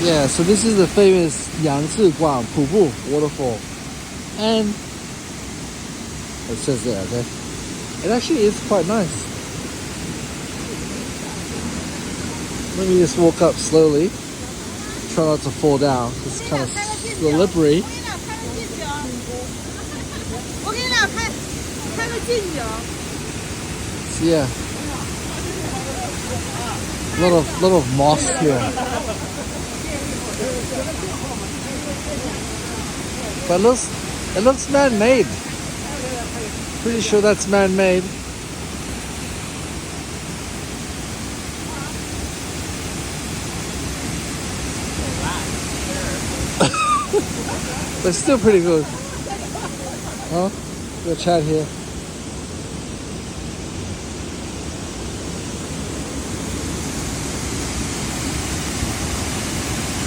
Yeah, so this is the famous Yangtze Guang Pubu waterfall. And it says there, okay? It actually is quite nice. Let me just walk up slowly. Try not to fall down. It's kind of slippery. So yeah. Lot of moss here. But it looks man-made. Pretty sure that's man-made. But still pretty good. Huh? We'll chat here.